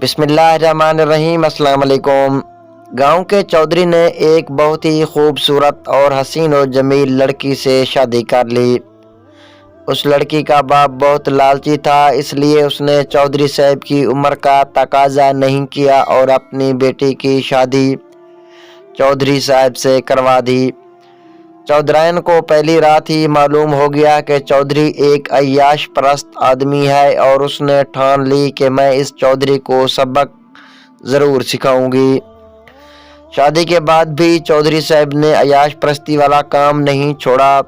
बिस्मिल्लाहिर्रहमानिर्रहीम। अस्सलाम वालेकुम। गांव के चौधरी ने एक बहुत ही खूबसूरत और हसीन और जमील लड़की से शादी कर ली। उस लड़की का बाप बहुत लालची था, इसलिए उसने चौधरी साहब की उम्र का तकाजा नहीं किया और अपनी बेटी की शादी चौधरी साहब से करवा दी। चौधराइन को पहली रात ही मालूम हो गया कि चौधरी एक अय्याश परस्त आदमी है और उसने ठान ली कि मैं इस चौधरी को सबक ज़रूर सिखाऊंगी। शादी के बाद भी चौधरी साहब ने अय्याश परस्ती वाला काम नहीं छोड़ा।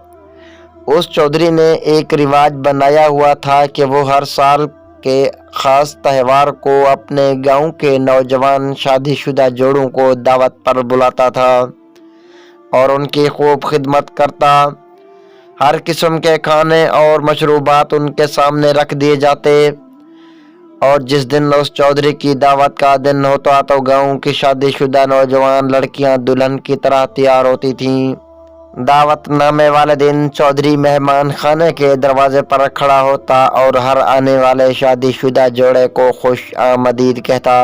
उस चौधरी ने एक रिवाज बनाया हुआ था कि वो हर साल के ख़ास त्यौहार को अपने गांव के नौजवान शादीशुदा जोड़ों को दावत पर बुलाता था और उनकी खूब खिदमत करता। हर किस्म के खाने और मशरूबात उनके सामने रख दिए जाते और जिस दिन उस चौधरी की दावत का दिन होता तो गांव की शादीशुदा नौजवान लड़कियां दुल्हन की तरह तैयार होती थीं। दावतनामे वाले दिन चौधरी मेहमान खाने के दरवाजे पर खड़ा होता और हर आने वाले शादीशुदा जोड़े को खुश आमदीद कहता।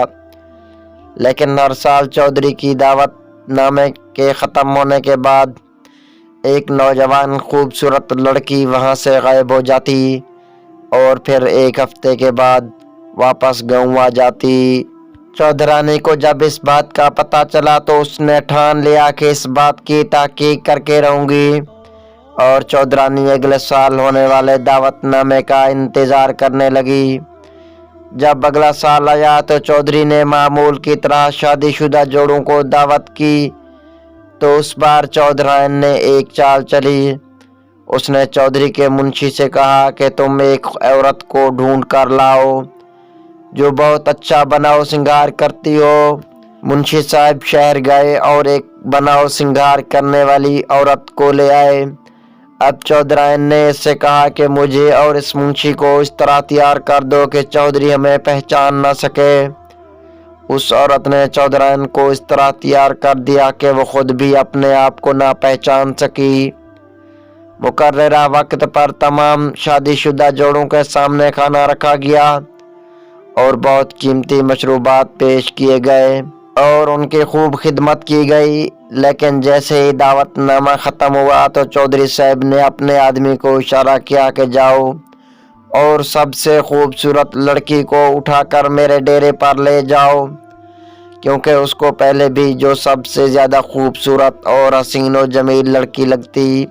लेकिन हर साल चौधरी की दावतनामे के ख़त्म होने के बाद एक नौजवान खूबसूरत लड़की वहां से गायब हो जाती और फिर एक हफ्ते के बाद वापस गाँव आ जाती। चौधरानी को जब इस बात का पता चला तो उसने ठान लिया कि इस बात की तहकीक करके रहूंगी और चौधरानी अगले साल होने वाले दावतनामे का इंतज़ार करने लगी। जब अगला साल आया तो चौधरी ने मामूल की तरह शादीशुदा जोड़ों को दावत की तो उस बार चौधराइन ने एक चाल चली। उसने चौधरी के मुंशी से कहा कि तुम एक औरत को ढूंढ कर लाओ जो बहुत अच्छा बनाओ श्रृंगार करती हो। मुंशी साहब शहर गए और एक बनाओ श्रृंगार करने वाली औरत को ले आए। अब चौधराइन ने इससे कहा कि मुझे और इस मुंशी को इस तरह तैयार कर दो कि चौधरी हमें पहचान न सके। उस औरत ने चौधराइन को इस तरह तैयार कर दिया कि वो खुद भी अपने आप को ना पहचान सकी। मुकर्ररा वक्त पर तमाम शादीशुदा जोड़ों के सामने खाना रखा गया और बहुत कीमती मशरूबात पेश किए गए और उनकी खूब खिदमत की गई। लेकिन जैसे ही दावतनामा ख़त्म हुआ तो चौधरी साहब ने अपने आदमी को इशारा किया कि जाओ और सबसे खूबसूरत लड़की को उठाकर मेरे डेरे पर ले जाओ, क्योंकि उसको पहले भी जो सबसे ज़्यादा खूबसूरत और हसीन और जमील लड़की लगती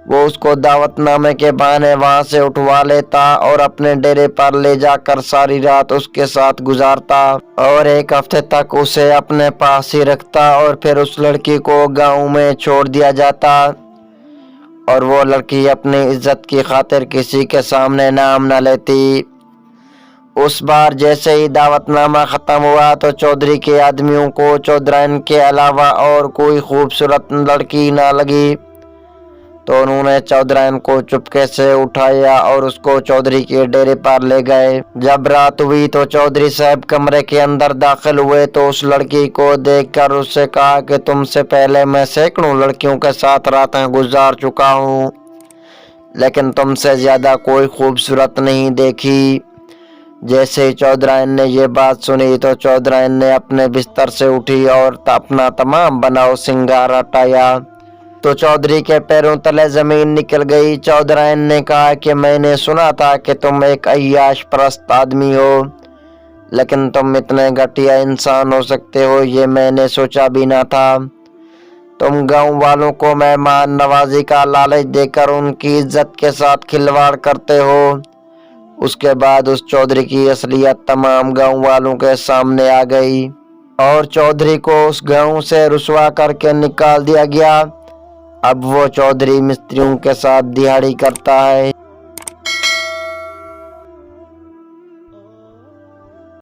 वो उसको दावतनामे के बहाने वहाँ से उठवा लेता और अपने डेरे पर ले जाकर सारी रात उसके साथ गुजारता और एक हफ्ते तक उसे अपने पास ही रखता और फिर उस लड़की को गाँव में छोड़ दिया जाता और वो लड़की अपनी इज्जत की खातिर किसी के सामने नाम न लेती। उस बार जैसे ही दावतनामा ख़त्म हुआ तो चौधरी के आदमियों को चौधराइन के अलावा और कोई खूबसूरत लड़की ना लगी तो उन्होंने चौधराइन को चुपके से उठाया और उसको चौधरी के डेरे पर ले गए। जब रात हुई तो चौधरी साहब कमरे के अंदर दाखिल हुए तो उस लड़की को देखकर उससे कहा कि तुमसे पहले मैं सैकड़ों लड़कियों के साथ रातें गुजार चुका हूँ, लेकिन तुमसे ज़्यादा कोई खूबसूरत नहीं देखी। जैसे ही चौधराइन ने ये बात सुनी तो चौधराइन ने अपने बिस्तर से उठी और अपना तमाम बनाओ श्रृंगार हटाया तो चौधरी के पैरों तले ज़मीन निकल गई। चौधराइन ने कहा कि मैंने सुना था कि तुम एक अय्याश परस्त आदमी हो, लेकिन तुम इतने घटिया इंसान हो सकते हो ये मैंने सोचा भी ना था। तुम गांव वालों को मेहमान नवाजी का लालच देकर उनकी इज्जत के साथ खिलवाड़ करते हो। उसके बाद उस चौधरी की असलियत तमाम गांव वालों के सामने आ गई और चौधरी को उस गांव से रुसवा करके निकाल दिया गया। अब वो चौधरी मिस्त्रियों के साथ दिहाड़ी करता है।